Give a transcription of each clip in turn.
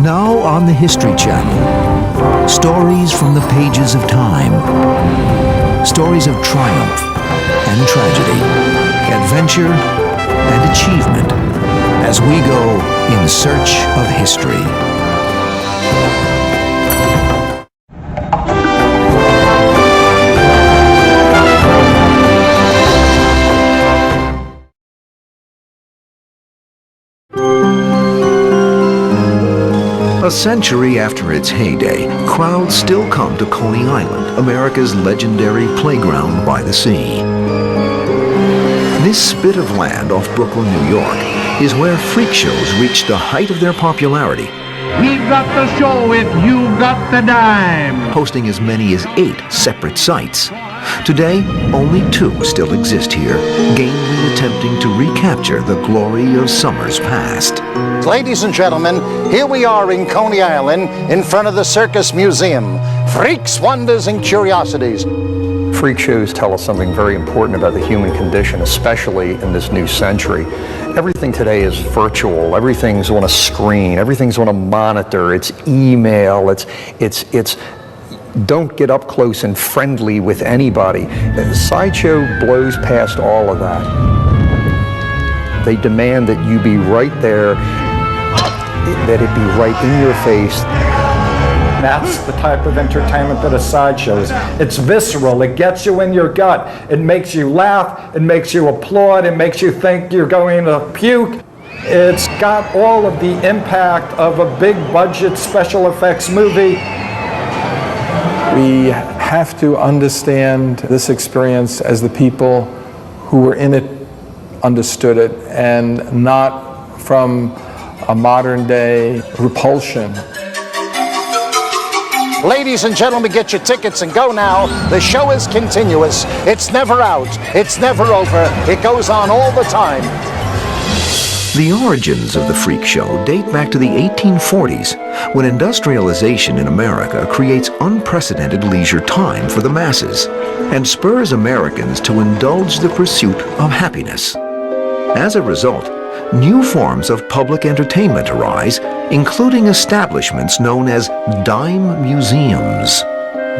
Now on the History Channel, stories from the pages of time. Stories of triumph and tragedy, adventure and achievement, as we go in search of history. A century after its heyday, crowds still come to Coney Island, America's legendary playground by the sea. This spit of land off Brooklyn, New York, is where freak shows reached the height of their popularity. We've got the show if you've got the dime. Hosting as many as 8 separate sites. Today, only 2 still exist here, gamely attempting to recapture the glory of summers past. Ladies and gentlemen, here we are in Coney Island in front of the Circus Museum. Freaks, wonders, and curiosities. Freak shows tell us something very important about the human condition, especially in this new century. Everything today is virtual. Everything's on a screen. Everything's on a monitor. It's email. It's don't get up close and friendly with anybody. Sideshow blows past all of that. They demand that you be right there, that it be right in your face. That's the type of entertainment that a sideshow is. It's visceral. It gets you in your gut. It makes you laugh. It makes you applaud. It makes you think you're going to puke. It's got all of the impact of a big budget special effects movie. We have to understand this experience as the people who were in it understood it, and not from a modern day repulsion. Ladies and gentlemen, get your tickets and go now. The show is continuous. It's never out. It's never over. It goes on all the time. The origins of the freak show date back to the 1840s, when industrialization in America creates unprecedented leisure time for the masses and spurs Americans to indulge the pursuit of happiness. As a result, new forms of public entertainment arise, including establishments known as dime museums.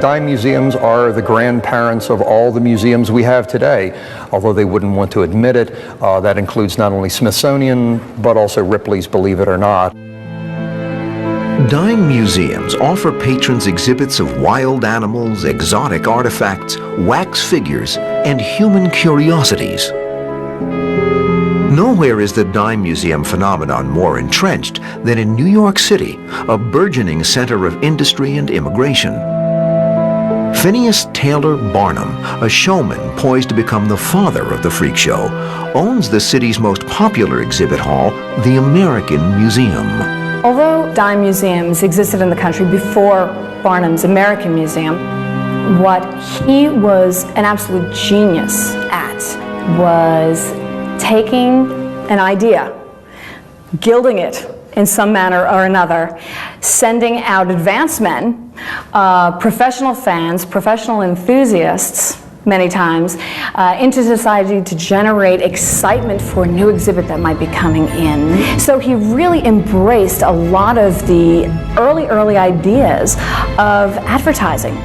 Dime museums are the grandparents of all the museums we have today, although they wouldn't want to admit it. That includes not only Smithsonian, but also Ripley's Believe It or Not. Dime museums offer patrons exhibits of wild animals, exotic artifacts, wax figures, and human curiosities. Nowhere is the dime museum phenomenon more entrenched than in New York City, a burgeoning center of industry and immigration. Phineas Taylor Barnum, a showman poised to become the father of the freak show, owns the city's most popular exhibit hall, the American Museum. Although dime museums existed in the country before Barnum's American Museum, what he was an absolute genius at was taking an idea, gilding it in some manner or another, sending out advance men, professional fans, professional enthusiasts, many times, into society to generate excitement for a new exhibit that might be coming in. So he really embraced a lot of the early ideas of advertising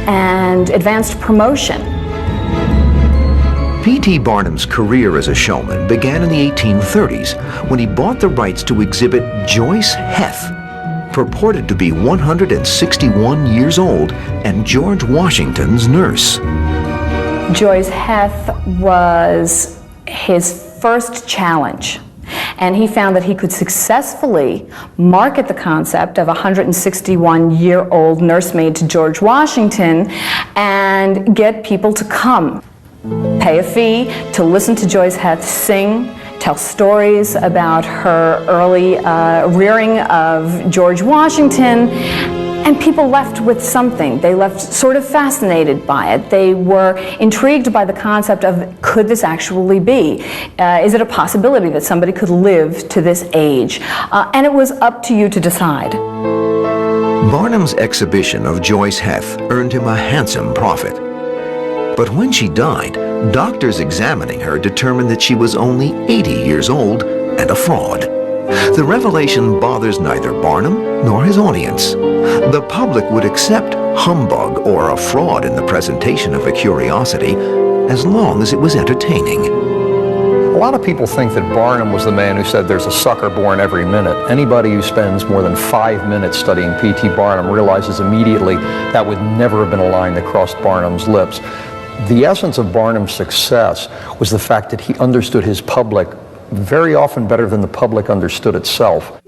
and advanced promotion. P.T. Barnum's career as a showman began in the 1830s when he bought the rights to exhibit Joyce Heth, purported to be 161 years old and George Washington's nurse. Joyce Heth was his first challenge, and he found that he could successfully market the concept of a 161-year-old nursemaid to George Washington and get people to come, pay a fee to listen to Joyce Heth sing, tell stories about her early rearing of George Washington, and people left with something. They left sort of fascinated by it. They were intrigued by the concept of, could this actually be? Is it a possibility that somebody could live to this age? And it was up to you to decide. Barnum's exhibition of Joyce Heth earned him a handsome profit. But when she died, doctors examining her determined that she was only 80 years old and a fraud. The revelation bothers neither Barnum nor his audience. The public would accept humbug or a fraud in the presentation of a curiosity as long as it was entertaining. A lot of people think that Barnum was the man who said there's a sucker born every minute. Anybody who spends more than 5 minutes studying P.T. Barnum realizes immediately that would never have been a line that crossed Barnum's lips. The essence of Barnum's success was the fact that he understood his public very often better than the public understood itself.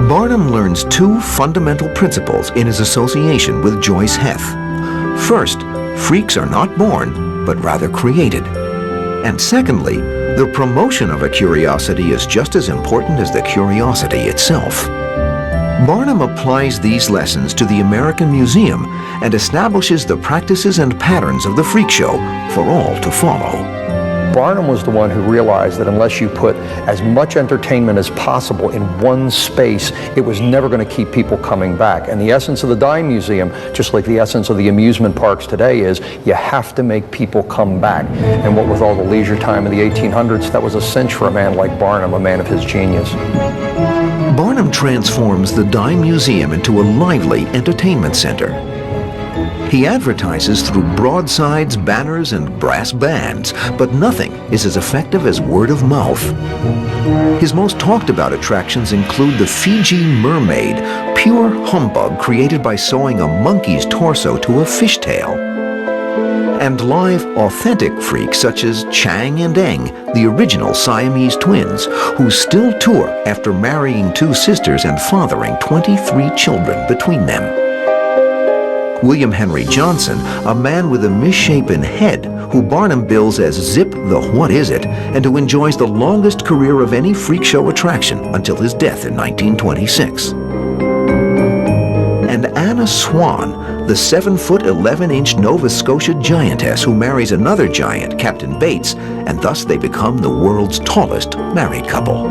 Barnum learns two fundamental principles in his association with Joyce Heth. First, freaks are not born, but rather created. And secondly, the promotion of a curiosity is just as important as the curiosity itself. Barnum applies these lessons to the American Museum and establishes the practices and patterns of the freak show for all to follow. Barnum was the one who realized that unless you put as much entertainment as possible in one space, it was never going to keep people coming back. And the essence of the Dime Museum, just like the essence of the amusement parks today, is you have to make people come back. And what with all the leisure time in the 1800s, that was a cinch for a man like Barnum, a man of his genius. Barnum transforms the Dime Museum into a lively entertainment center. He advertises through broadsides, banners, and brass bands, but nothing is as effective as word of mouth. His most talked about attractions include the Fiji Mermaid, pure humbug created by sewing a monkey's torso to a fishtail, and live, authentic freaks such as Chang and Eng, the original Siamese twins, who still tour after marrying 2 sisters and fathering 23 children between them. William Henry Johnson, a man with a misshapen head, who Barnum bills as Zip the What Is It, and who enjoys the longest career of any freak show attraction until his death in 1926. And Anna Swan, the 7-foot 11-inch Nova Scotia giantess who marries another giant, Captain Bates, and thus they become the world's tallest married couple.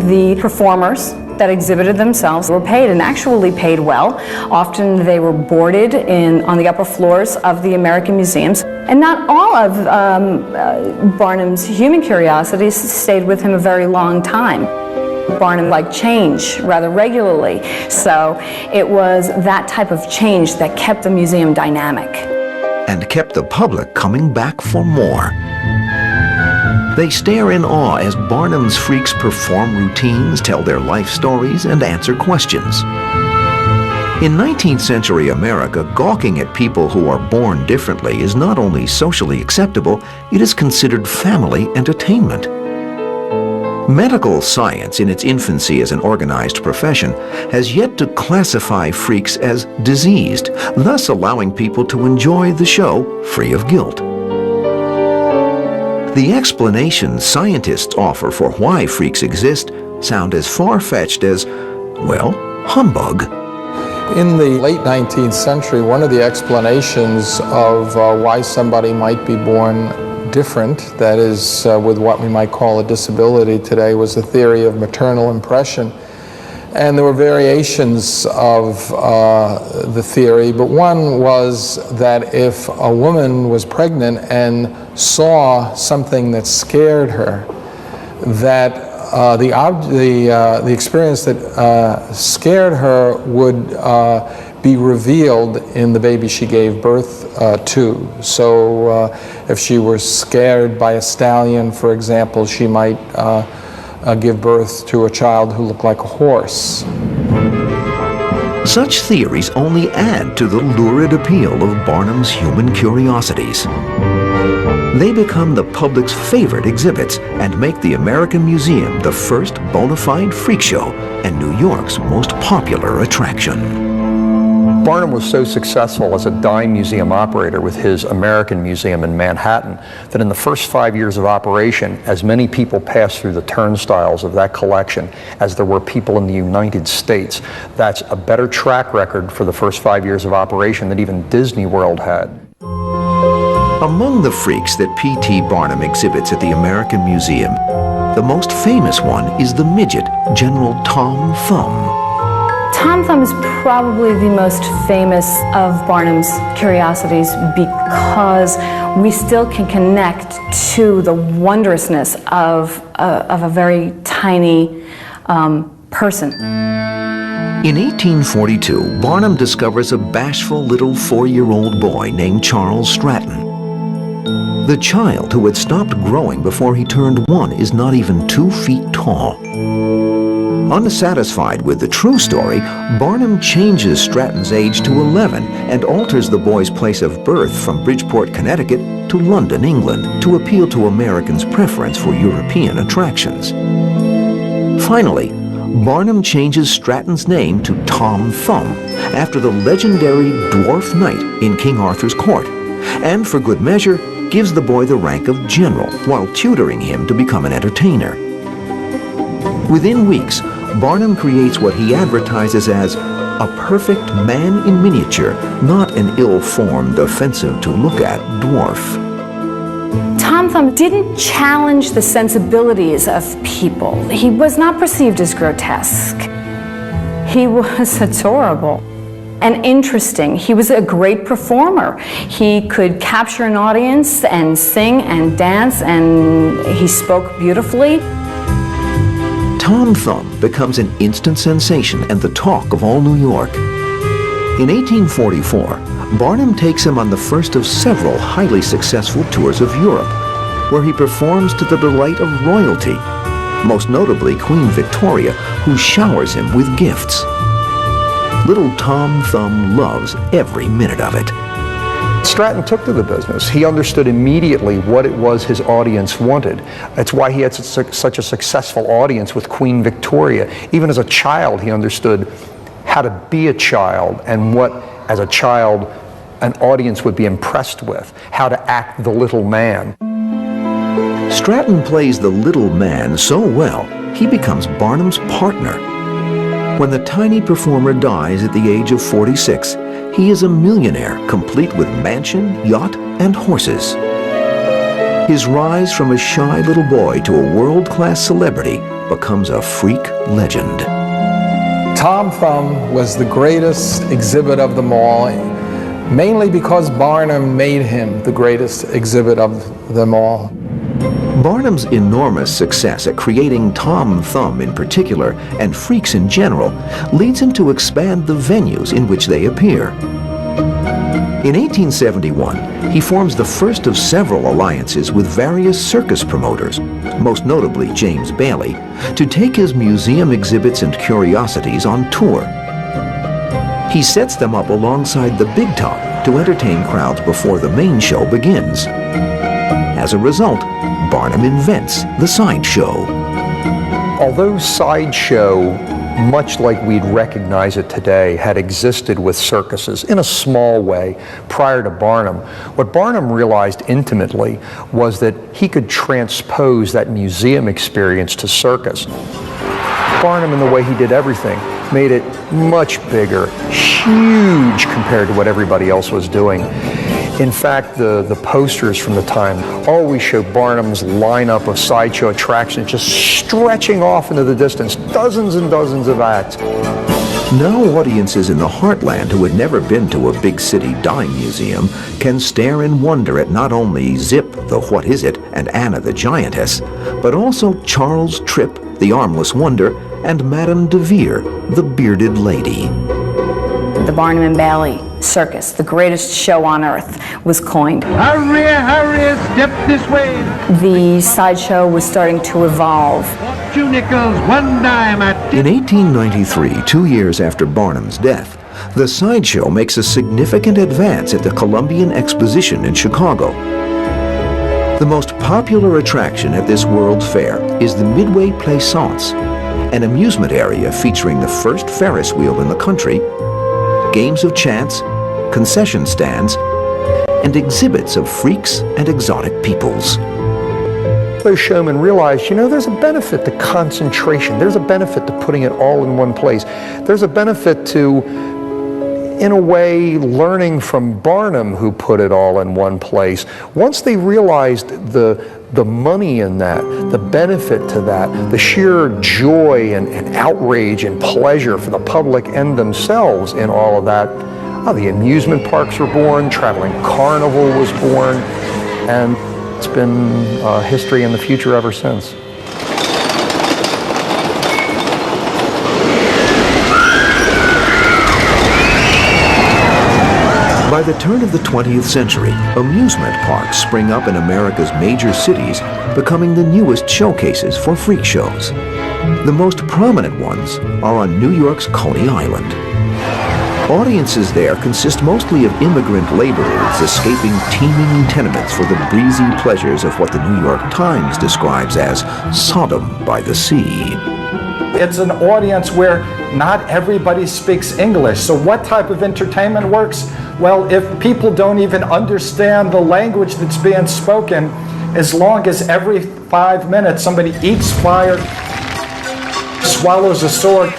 The performers that exhibited themselves were paid, and actually paid well. Often they were boarded on the upper floors of the American museums. And not all of Barnum's human curiosities stayed with him a very long time. Barnum liked change rather regularly, so it was that type of change that kept the museum dynamic. And kept the public coming back for more. They stare in awe as Barnum's freaks perform routines, tell their life stories, and answer questions. In 19th century America, gawking at people who are born differently is not only socially acceptable, it is considered family entertainment. Medical science, in its infancy as an organized profession, has yet to classify freaks as diseased, thus allowing people to enjoy the show free of guilt. The explanations scientists offer for why freaks exist sound as far-fetched as, well, humbug. In the late 19th century, one of the explanations of why somebody might be born different, that is, with what we might call a disability today, was the theory of maternal impression. And there were variations of the theory, but one was that if a woman was pregnant and saw something that scared her, that the experience that scared her would be revealed in the baby she gave birth to. So if she were scared by a stallion, for example, she might give birth to a child who looked like a horse. Such theories only add to the lurid appeal of Barnum's human curiosities. They become the public's favorite exhibits and make the American Museum the first bona fide freak show and New York's most popular attraction. Barnum was so successful as a dime museum operator with his American Museum in Manhattan that in the first 5 years of operation, as many people passed through the turnstiles of that collection as there were people in the United States. That's a better track record for the first 5 years of operation than even Disney World had. Among the freaks that P.T. Barnum exhibits at the American Museum, the most famous one is the midget, General Tom Thumb. Tom Thumb is probably the most famous of Barnum's curiosities because we still can connect to the wondrousness of a very tiny person. In 1842, Barnum discovers a bashful little 4-year-old boy named Charles Stratton. The child, who had stopped growing before he turned 1, is not even 2 feet tall. Unsatisfied with the true story, Barnum changes Stratton's age to 11 and alters the boy's place of birth from Bridgeport, Connecticut to London, England, to appeal to Americans' preference for European attractions. Finally, Barnum changes Stratton's name to Tom Thumb after the legendary dwarf knight in King Arthur's court, and for good measure gives the boy the rank of general while tutoring him to become an entertainer. Within weeks, Barnum creates what he advertises as a perfect man in miniature, not an ill-formed, offensive to look at dwarf. Tom Thumb didn't challenge the sensibilities of people. He was not perceived as grotesque. He was adorable and interesting. He was a great performer. He could capture an audience and sing and dance, and he spoke beautifully. Tom Thumb becomes an instant sensation and the talk of all New York. In 1844, Barnum takes him on the first of several highly successful tours of Europe, where he performs to the delight of royalty, most notably Queen Victoria, who showers him with gifts. Little Tom Thumb loves every minute of it. Stratton took to the business. He understood immediately what it was his audience wanted. That's why he had such a successful audience with Queen Victoria. Even as a child, he understood how to be a child and what, as a child, an audience would be impressed with, how to act the little man. Stratton plays the little man so well, he becomes Barnum's partner. When the tiny performer dies at the age of 46, he is a millionaire, complete with mansion, yacht, and horses. His rise from a shy little boy to a world-class celebrity becomes a freak legend. Tom Thumb was the greatest exhibit of them all, mainly because Barnum made him the greatest exhibit of them all. Barnum's enormous success at creating Tom Thumb in particular, and freaks in general, leads him to expand the venues in which they appear. In 1871, he forms the first of several alliances with various circus promoters, most notably James Bailey, to take his museum exhibits and curiosities on tour. He sets them up alongside the Big Top to entertain crowds before the main show begins. As a result, Barnum invents the Sideshow. Although Sideshow, much like we'd recognize it today, had existed with circuses in a small way prior to Barnum, what Barnum realized intimately was that he could transpose that museum experience to circus. Barnum, in the way he did everything, made it much bigger, huge compared to what everybody else was doing. In fact, the posters from the time always show Barnum's lineup of sideshow attractions just stretching off into the distance, dozens and dozens of acts. Now audiences in the heartland who had never been to a big city dime museum can stare in wonder at not only Zip, the What Is It, and Anna the Giantess, but also Charles Tripp, the Armless Wonder, and Madame de Vere, the Bearded Lady. The Barnum and Bailey Circus, the greatest show on earth, was coined. Hurry, hurry, step this way. The sideshow was starting to evolve. 2 nickels, 1 dime at... In 1893, 2 years after Barnum's death, the Sideshow makes a significant advance at the Columbian Exposition in Chicago. The most popular attraction at this World's Fair is the Midway Plaisance, an amusement area featuring the first Ferris wheel in the country, games of chance, concession stands, and exhibits of freaks and exotic peoples. Those showmen realized, you know, there's a benefit to concentration. There's a benefit to putting it all in one place. There's a benefit to in a way, learning from Barnum, who put it all in one place. Once they realized the money in that, the benefit to that, the sheer joy and outrage and pleasure for the public and themselves in all of that, the amusement parks were born, traveling carnival was born, and it's been history and the future ever since. By the turn of the 20th century, amusement parks spring up in America's major cities, becoming the newest showcases for freak shows. The most prominent ones are on New York's Coney Island. Audiences there consist mostly of immigrant laborers escaping teeming tenements for the breezy pleasures of what the New York Times describes as Sodom by the Sea. It's an audience where not everybody speaks English. So what type of entertainment works? Well, if people don't even understand the language that's being spoken, as long as every 5 minutes somebody eats fire, swallows a sword,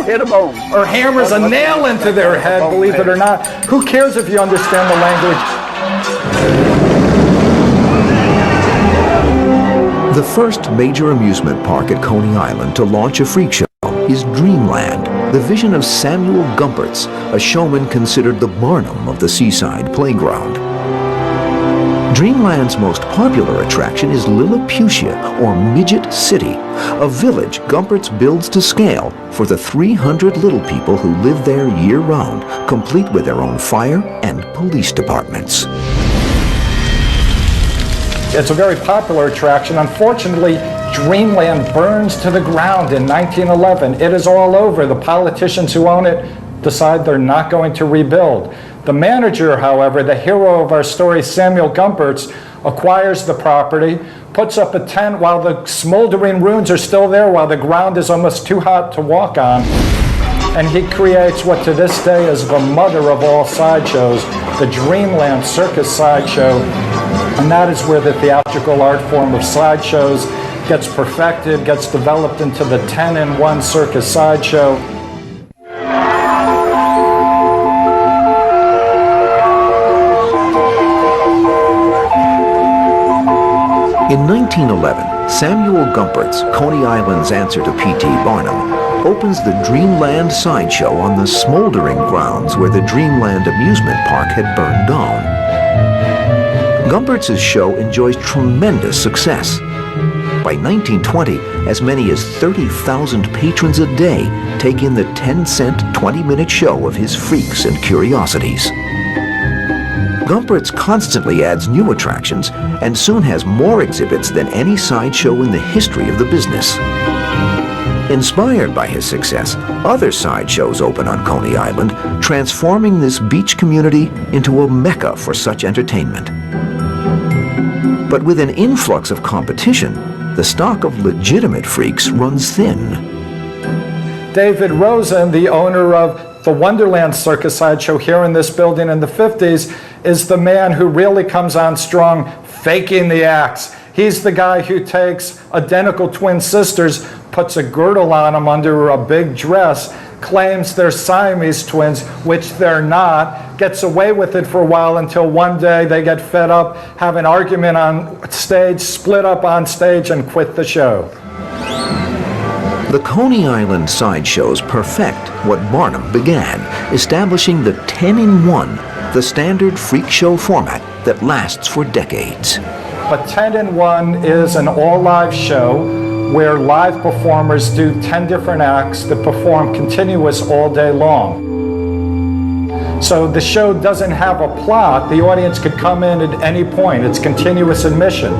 Hit a bone. or hammers a nail into their head, believe it or not, who cares if you understand the language? The first major amusement park at Coney Island to launch a freak show is Dreamland, the vision of Samuel Gumpertz, a showman considered the Barnum of the seaside playground. Dreamland's most popular attraction is Lilliputian, or Midget City, a village Gumpertz builds to scale for the 300 little people who live there year-round, complete with their own fire and police departments. It's a very popular attraction. Unfortunately, Dreamland burns to the ground in 1911. It is all over. The politicians who own it decide they're not going to rebuild. The manager, however, the hero of our story, Samuel Gumpertz, acquires the property, puts up a tent while the smoldering ruins are still there, while the ground is almost too hot to walk on. And he creates what to this day is the mother of all sideshows, the Dreamland Circus sideshow. And that is where the theatrical art form of sideshows gets perfected, gets developed into the 10-in-1 circus sideshow. In 1911, Samuel Gumpertz, Coney Island's answer to P.T. Barnum, opens the Dreamland Sideshow on the smoldering grounds where the Dreamland amusement park had burned down. Gumpertz's show enjoys tremendous success. By 1920, as many as 30,000 patrons a day take in the 10-cent, 20-minute show of his freaks and curiosities. Gumpertz constantly adds new attractions and soon has more exhibits than any sideshow in the history of the business. Inspired by his success, other sideshows open on Coney Island, transforming this beach community into a mecca for such entertainment. But with an influx of competition, the stock of legitimate freaks runs thin. David Rosen, the owner of the Wonderland Circus sideshow here in this building in the 50s, is the man who really comes on strong faking the acts. He's the guy who takes identical twin sisters, puts a girdle on them under a big dress, claims they're Siamese twins, which they're not, gets away with it for a while until one day they get fed up, have an argument on stage, split up on stage, and quit the show. The Coney Island sideshows perfect what Barnum began, establishing the 10-in-1, the standard freak show format that lasts for decades. But 10-in-1 is an all-live show where live performers do 10 different acts that perform continuous all day long. So the show doesn't have a plot. The audience could come in at any point. It's continuous admission.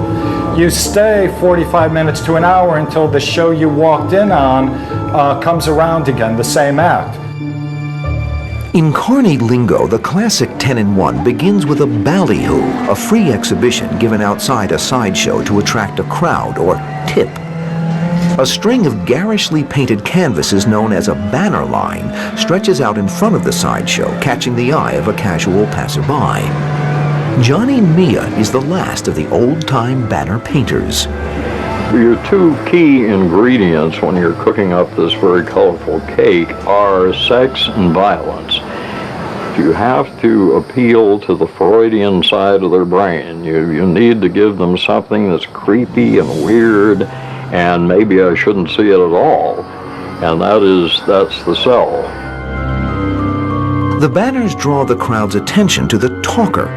You stay 45 minutes to an hour until the show you walked in on comes around again, the same act. In Carney lingo, the classic 10-in-1 begins with a ballyhoo, a free exhibition given outside a sideshow to attract a crowd, or tip. A string of garishly painted canvases known as a banner line stretches out in front of the sideshow, catching the eye of a casual passerby. Johnny Mia is the last of the old-time banner painters. Your two key ingredients when you're cooking up this very colorful cake are sex and violence. You have to appeal to the Freudian side of their brain. You need to give them something that's creepy and weird, and maybe I shouldn't see it at all. And that's the sell. The banners draw the crowd's attention to the talker,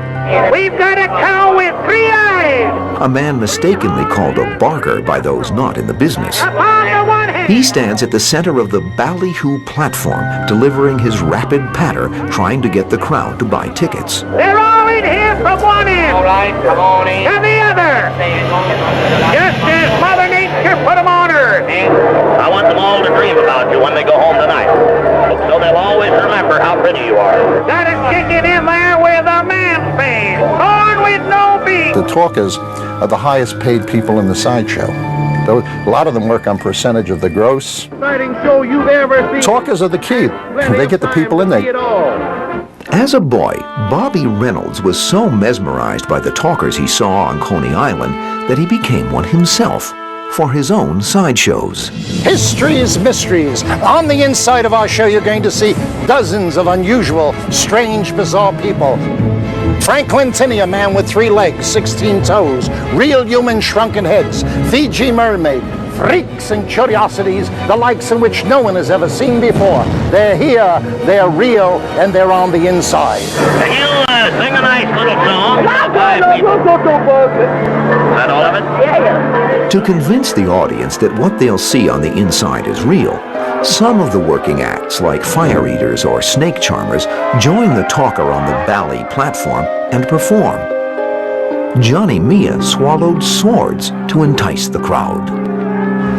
We've got a cow with 3 eyes. a man mistakenly called a barker by those not in the business. Upon the one hand. He stands at the center of the ballyhoo platform, delivering his rapid patter, trying to get the crowd to buy tickets. They're all in here from one end. All right, come on in. To the other. Just as Mother Nature put them on Earth. I want them all to dream about you when they go home tonight, so they'll always remember how pretty you are. Got a chicken in there with a man's face. Corn with no beak. The talkers are the highest paid people in the sideshow. A lot of them work on percentage of the gross. Exciting show you've ever seen. Talkers are the key. They get the people in there. As a boy, Bobby Reynolds was so mesmerized by the talkers he saw on Coney Island that he became one himself for his own sideshows. Histories, mysteries. On the inside of our show, you're going to see dozens of unusual, strange, bizarre people. Franklin Tinney, a man with 3 legs, 16 toes, real human shrunken heads, Fiji mermaid, freaks and curiosities, the likes of which no one has ever seen before. They're here, they're real, and they're on the inside. Can you sing a nice little song? Is that all of it? Yeah. To convince the audience that what they'll see on the inside is real, some of the working acts, like fire eaters or snake charmers, join the talker on the bally platform and perform. Johnny Mia swallowed swords to entice the crowd.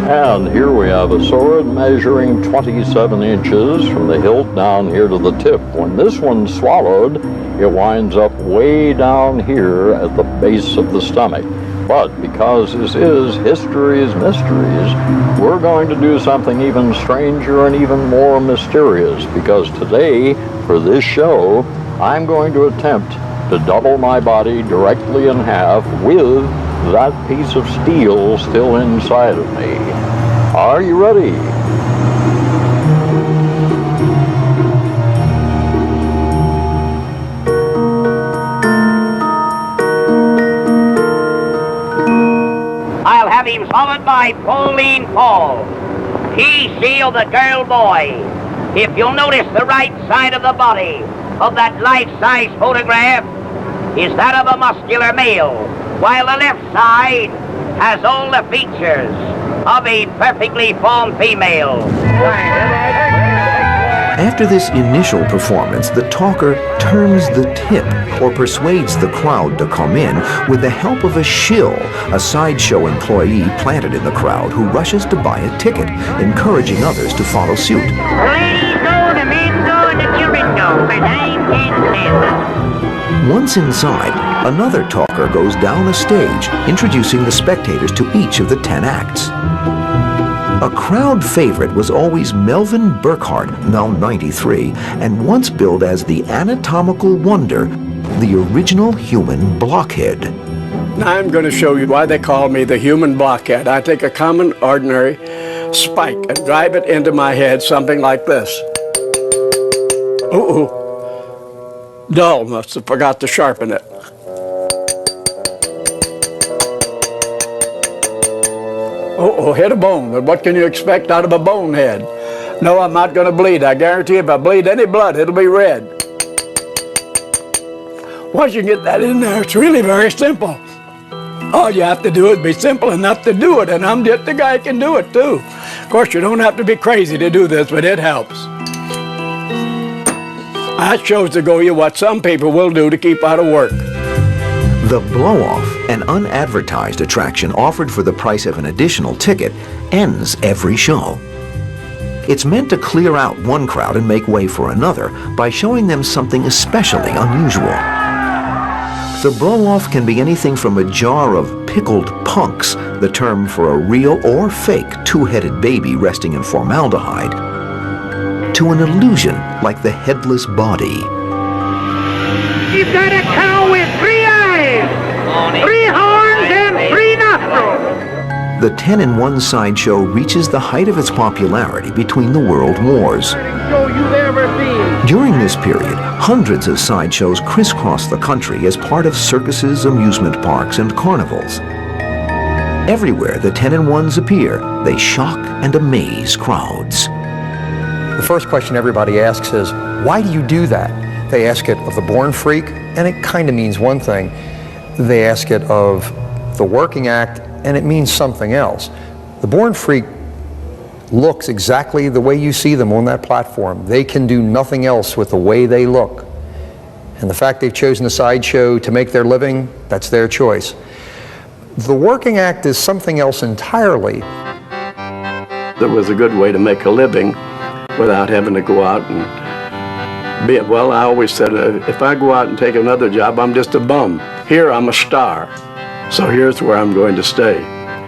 And here we have a sword measuring 27 inches from the hilt down here to the tip. When this one's swallowed, it winds up way down here at the base of the stomach. But because this is History's Mysteries, we're going to do something even stranger and even more mysterious, because today, for this show, I'm going to attempt to double my body directly in half with that piece of steel still inside of me. Are you ready? I'll have him followed by Pauline Paul. He sealed the girl boy. If you'll notice, the right side of the body of that life-size photograph is that of a muscular male, while the left side has all the features of a perfectly formed female. After this initial performance, the talker turns the tip or persuades the crowd to come in with the help of a shill, a sideshow employee planted in the crowd who rushes to buy a ticket, encouraging others to follow suit. Ladies go, the men go, and the children go, but I can't stand them. Once inside, another talker goes down a stage, introducing the spectators to each of the 10 acts. A crowd favorite was always Melvin Burkhart, now 93, and once billed as the anatomical wonder, the original human blockhead. Now I'm going to show you why they call me the human blockhead. I take a common, ordinary spike and drive it into my head, something like this. Ooh, dull, must have forgot to sharpen it. Oh, hit a bone, but what can you expect out of a bonehead? No, I'm not going to bleed. I guarantee if I bleed any blood, it'll be red. Once you get that in there, it's really very simple. All you have to do is be simple enough to do it, and I'm just the guy who can do it too. Of course, you don't have to be crazy to do this, but it helps. That shows to go you what some people will do to keep out of work. The blow-off, an unadvertised attraction offered for the price of an additional ticket, ends every show. It's meant to clear out one crowd and make way for another by showing them something especially unusual. The blow-off can be anything from a jar of pickled punks, the term for a real or fake two-headed baby resting in formaldehyde, to an illusion like the headless body. You've got a cow with 3 eyes, 3 horns, and 3 nostrils. the 10-in-1 sideshow reaches the height of its popularity between the world wars. During this period, hundreds of sideshows crisscross the country as part of circuses, amusement parks, and carnivals. Everywhere the 10-in-1s appear, they shock and amaze crowds. The first question everybody asks is, why do you do that? They ask it of the Born Freak, and it kind of means one thing. They ask it of the Working Act, and it means something else. The Born Freak looks exactly the way you see them on that platform. They can do nothing else with the way they look. And the fact they've chosen a sideshow to make their living, that's their choice. The Working Act is something else entirely. It was a good way to make a living without having to go out and be, well, I always said, if I go out and take another job, I'm just a bum. Here, I'm a star. So here's where I'm going to stay.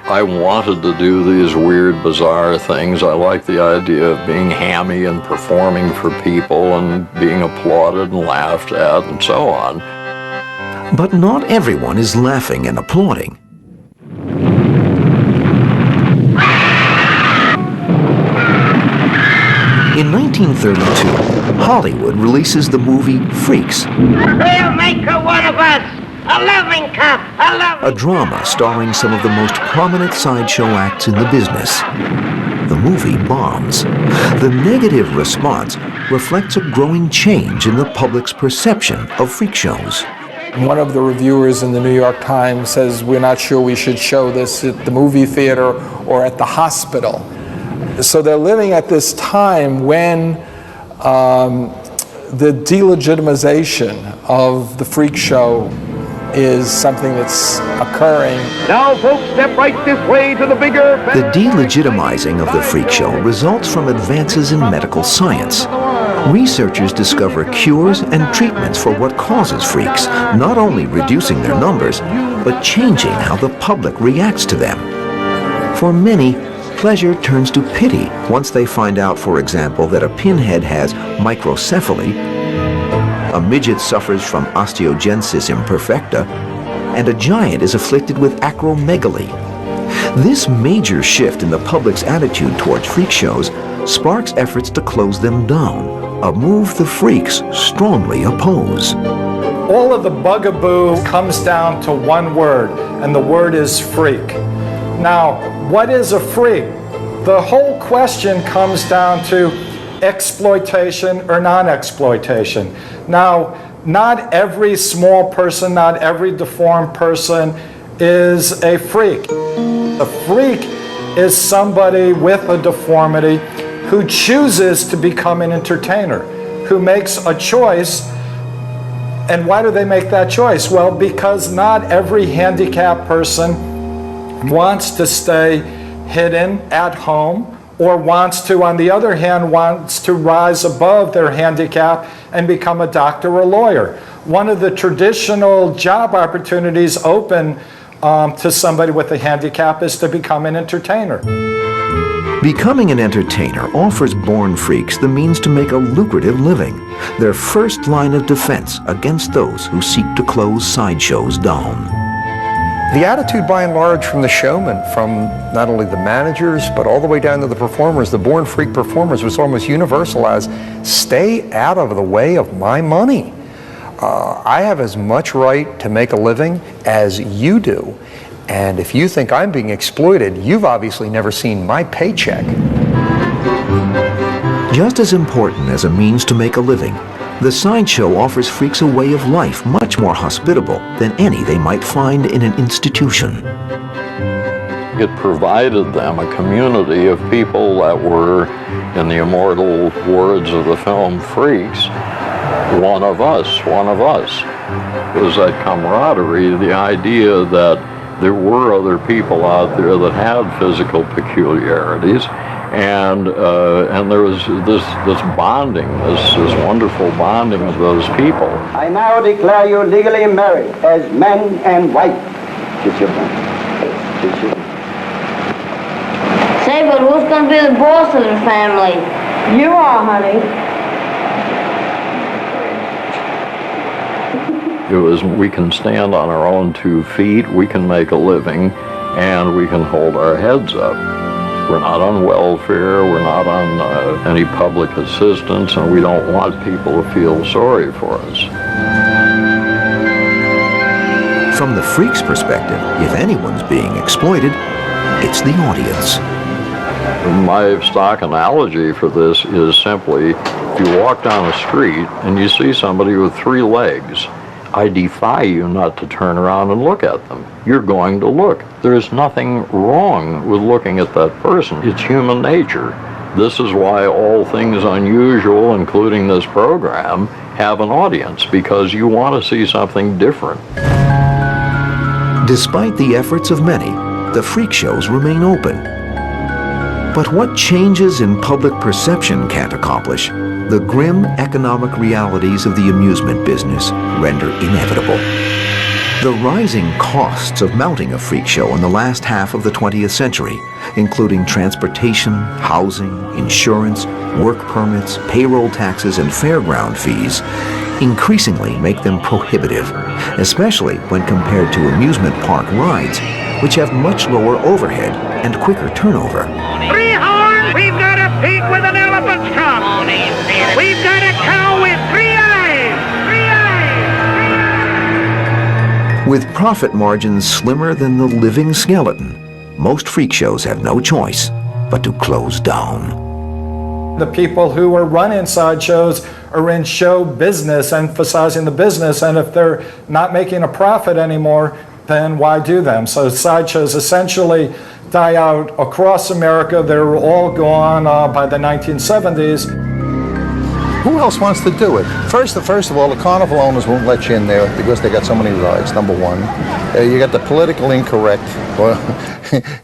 I wanted to do these weird, bizarre things. I like the idea of being hammy and performing for people and being applauded and laughed at and so on. But not everyone is laughing and applauding. In 1932, Hollywood releases the movie Freaks. They'll make her one of us! A loving cup! A drama starring some of the most prominent sideshow acts in the business. The movie bombs. The negative response reflects a growing change in the public's perception of freak shows. One of the reviewers in the New York Times says, we're not sure we should show this at the movie theater or at the hospital. So they're living at this time when the delegitimization of the freak show is something that's occurring. Now, folks, step right this way to the bigger... The delegitimizing of the freak show results from advances in medical science. Researchers discover cures and treatments for what causes freaks, not only reducing their numbers, but changing how the public reacts to them. For many, pleasure turns to pity once they find out, for example, that a pinhead has microcephaly, a midget suffers from osteogenesis imperfecta, and a giant is afflicted with acromegaly. This major shift in the public's attitude towards freak shows sparks efforts to close them down, a move the freaks strongly oppose. All of the bugaboo comes down to one word, and the word is freak. Now, what is a freak? The whole question comes down to exploitation or non-exploitation. Now, not every small person, not every deformed person is a freak. A freak is somebody with a deformity who chooses to become an entertainer, who makes a choice. And why do they make that choice? Well, because not every handicapped person wants to stay hidden at home, or wants to, on the other hand, wants to rise above their handicap and become a doctor or lawyer. One of the traditional job opportunities open to somebody with a handicap is to become an entertainer. Becoming an entertainer offers born freaks the means to make a lucrative living, their first line of defense against those who seek to close sideshows down. The attitude by and large from the showmen, from not only the managers, but all the way down to the performers, the Born Freak performers, was almost universal as, stay out of the way of my money. I have as much right to make a living as you do. And if you think I'm being exploited, you've obviously never seen my paycheck. Just as important as a means to make a living, the sideshow offers freaks a way of life much more hospitable than any they might find in an institution. It provided them a community of people that were, in the immortal words of the film Freaks, one of us, one of us. It was that camaraderie, the idea that there were other people out there that had physical peculiarities, and there was this bonding, this wonderful bonding of those people. I now declare you legally married as man and wife. Say, but who's going to be the boss of the family? You are, honey. It was, we can stand on our own 2 feet, we can make a living, and we can hold our heads up. We're not on welfare, we're not on any public assistance, and we don't want people to feel sorry for us. From the freak's perspective, if anyone's being exploited, it's the audience. My stock analogy for this is simply, if you walk down a street and you see somebody with 3 legs, I defy you not to turn around and look at them. You're going to look. There's nothing wrong with looking at that person. It's human nature. This is why all things unusual, including this program, have an audience, because you want to see something different. Despite the efforts of many, the freak shows remain open. But what changes in public perception can't accomplish, the grim economic realities of the amusement business render inevitable. The rising costs of mounting a freak show in the last half of the 20th century, including transportation, housing, insurance, work permits, payroll taxes, and fairground fees, increasingly make them prohibitive, especially when compared to amusement park rides, which have much lower overhead and quicker turnover. 3 horns, we've got a pig with an elephant's trunk. We've got a cow with 3 eyes. 3 eyes. With profit margins slimmer than the living skeleton, most freak shows have no choice but to close down. The people who are running sideshows are in show business, emphasizing the business, and if they're not making a profit anymore, then why do them? So sideshows essentially die out across America. They're all gone by the 1970s. Who else wants to do it? First of all, the carnival owners won't let you in there because they got so many rides, number one. You got the political incorrect, or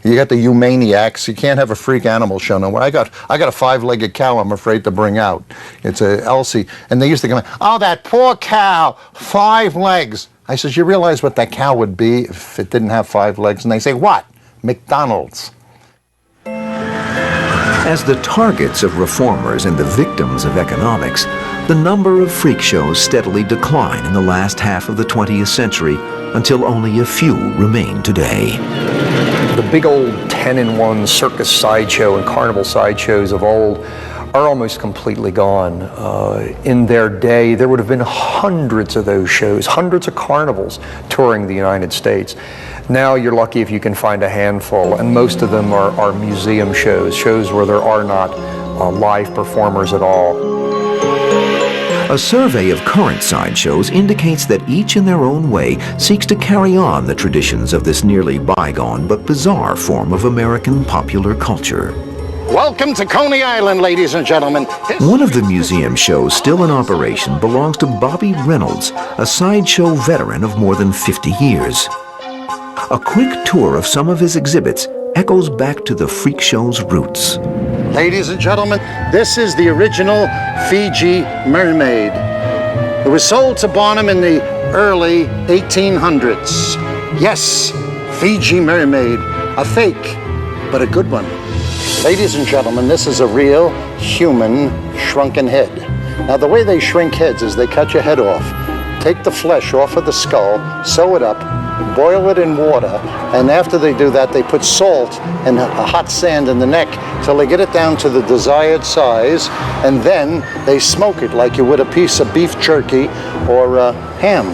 you got the humaniacs. You can't have a freak animal show no more. I got a 5-legged cow I'm afraid to bring out. It's a Elsie, and they used to come in, oh, that poor cow, 5 legs. I says, you realize what that cow would be if it didn't have 5 legs? And they say, what? McDonald's. As the targets of reformers and the victims of economics, the number of freak shows steadily decline in the last half of the 20th century until only a few remain today. The big old 10-in-1 circus sideshow and carnival sideshows of old are almost completely gone. In their day, there would have been hundreds of those shows, hundreds of carnivals touring the United States. Now you're lucky if you can find a handful, and most of them are museum shows, shows where there are not live performers at all. A survey of current sideshows indicates that each in their own way seeks to carry on the traditions of this nearly bygone but bizarre form of American popular culture. Welcome to Coney Island, ladies and gentlemen. One of the museum shows still in operation belongs to Bobby Reynolds, a sideshow veteran of more than 50 years. A quick tour of some of his exhibits echoes back to the freak show's roots. Ladies and gentlemen, this is the original Fiji mermaid. It was sold to Barnum in the early 1800s. Yes, Fiji mermaid, a fake, but a good one. Ladies and gentlemen, this is a real human shrunken head. Now the way they shrink heads is they cut your head off, take the flesh off of the skull, sew it up, boil it in water, and after they do that, they put salt and a hot sand in the neck till they get it down to the desired size, and then they smoke it like you would a piece of beef jerky or ham.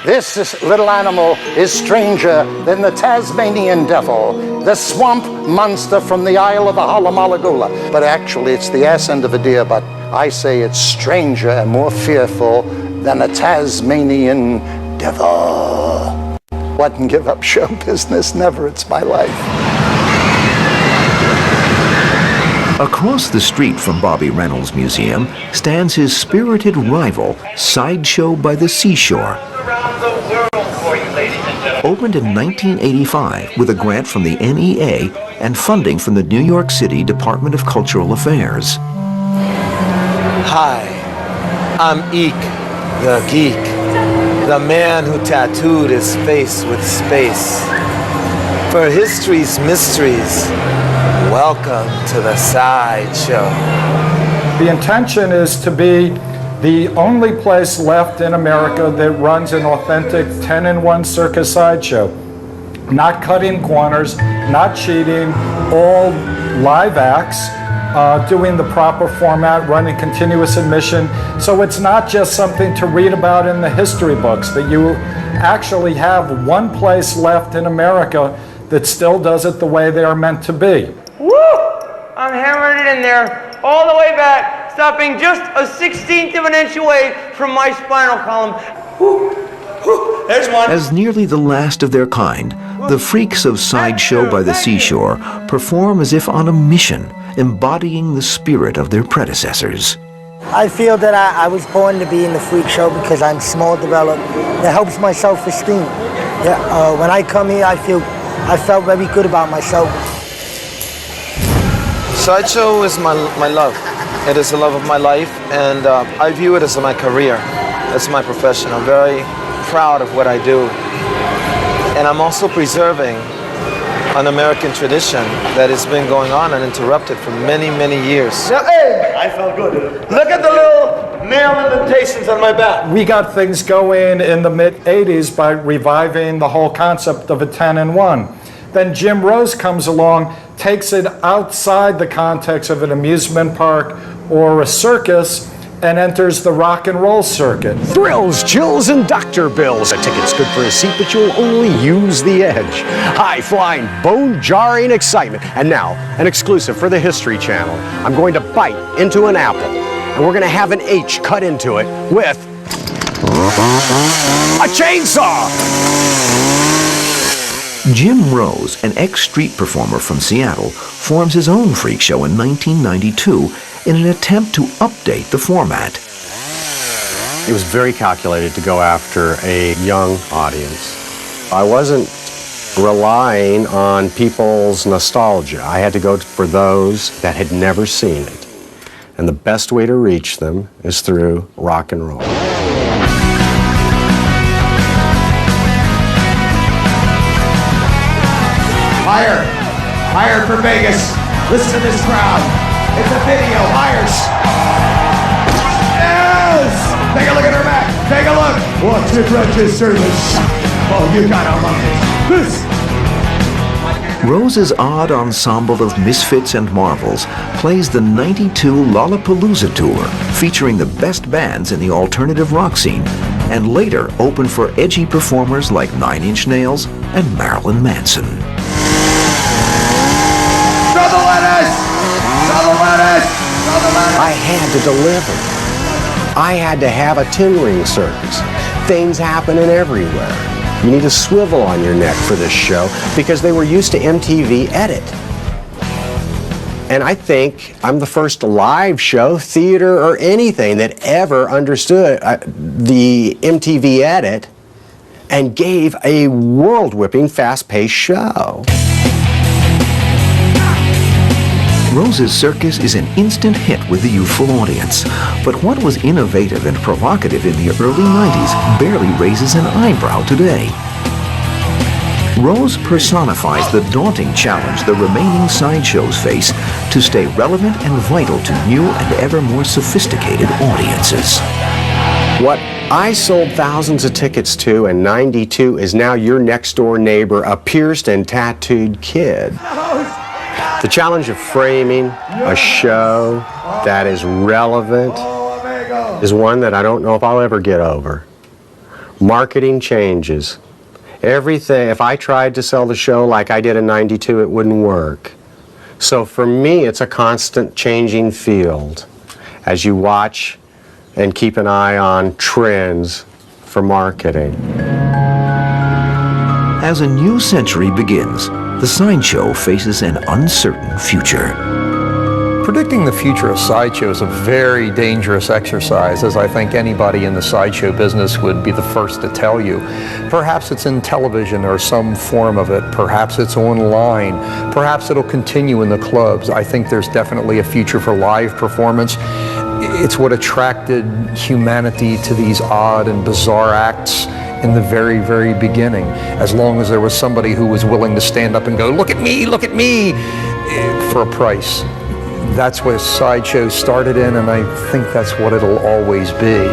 This little animal is stranger than the Tasmanian devil, the swamp monster from the Isle of the Halamalagula. But actually, it's the ass end of a deer, but I say it's stranger and more fearful than a Tasmanian devil. Wouldn't give up show business, never, it's my life. Across the street from Bobby Reynolds Museum stands his spirited rival, Sideshow by the Seashore. Opened in 1985 with a grant from the NEA and funding from the New York City Department of Cultural Affairs. Hi, I'm Eek, the geek, the man who tattooed his face with space. For history's mysteries, welcome to the Sideshow. The intention is to be the only place left in America that runs an authentic 10-in-1 circus sideshow. not cutting corners, not cheating, all live acts, doing the proper format, running continuous admission. So it's not just something to read about in the history books, that you actually have one place left in America that still does it the way they are meant to be. Woo! I'm hammering it in there all the way back, stopping just a 1/16 of an inch away from my spinal column. Woo! Woo! There's one. As nearly the last of their kind, the freaks of Sideshow by the Seashore perform as if on a mission, embodying the spirit of their predecessors. I feel that I was born to be in the freak show because I'm small developed. It helps my self-esteem. Yeah, when I come here, I felt very good about myself. Sideshow is my love. It is the love of my life, and I view it as my career. It's my profession. I'm very proud of what I do. And I'm also preserving an American tradition that has been going on uninterrupted for many, many years. Now, hey, I felt good. Look at the little nail indentations on my back. We got things going in the mid-'80s by reviving the whole concept of a 10-in-1. Then Jim Rose comes along, takes it outside the context of an amusement park or a circus, and enters the rock and roll circuit. Thrills, chills, and Dr. Bills. A ticket's good for a seat, but you'll only use the edge. High-flying, bone-jarring excitement. And now, an exclusive for the History Channel. I'm going to bite into an apple, and we're going to have an H cut into it with a chainsaw! Jim Rose, an ex-street performer from Seattle, forms his own freak show in 1992 in an attempt to update the format. It was very calculated to go after a young audience. I wasn't relying on people's nostalgia. I had to go for those that had never seen it. And the best way to reach them is through rock and roll. Higher! Higher for Vegas! Listen to this crowd! It's a video! Higher! Yes! Take a look at her back! Take a look! Watch it register this! Oh, you gotta love this! Rose's odd ensemble of misfits and marvels plays the '92 Lollapalooza Tour, featuring the best bands in the alternative rock scene, and later opened for edgy performers like 9 Inch Nails and Marilyn Manson. I had to deliver. I had to have a 10-ring circus. Things happening everywhere. You need a swivel on your neck for this show because they were used to MTV Edit. And I think I'm the first live show, theater, or anything that ever understood the MTV Edit and gave a world-whipping, fast-paced show. Rose's Circus is an instant hit with the youthful audience. But what was innovative and provocative in the early 90s barely raises an eyebrow today. Rose personifies the daunting challenge the remaining sideshows face to stay relevant and vital to new and ever more sophisticated audiences. What I sold thousands of tickets to in '92 is now your next-door neighbor, a pierced and tattooed kid. The challenge of framing a show that is relevant is one that I don't know if I'll ever get over. Marketing changes. Everything, if I tried to sell the show like I did in '92, it wouldn't work. So for me, it's a constant changing field as you watch and keep an eye on trends for marketing. As a new century begins, the Sideshow faces an uncertain future. Predicting the future of Sideshow is a very dangerous exercise, as I think anybody in the sideshow business would be the first to tell you. Perhaps it's in television or some form of it. Perhaps it's online. Perhaps it'll continue in the clubs. I think there's definitely a future for live performance. It's what attracted humanity to these odd and bizarre acts in the very, very beginning. As long as there was somebody who was willing to stand up and go, look at me, for a price. That's what Sideshow started in, and I think that's what it'll always be.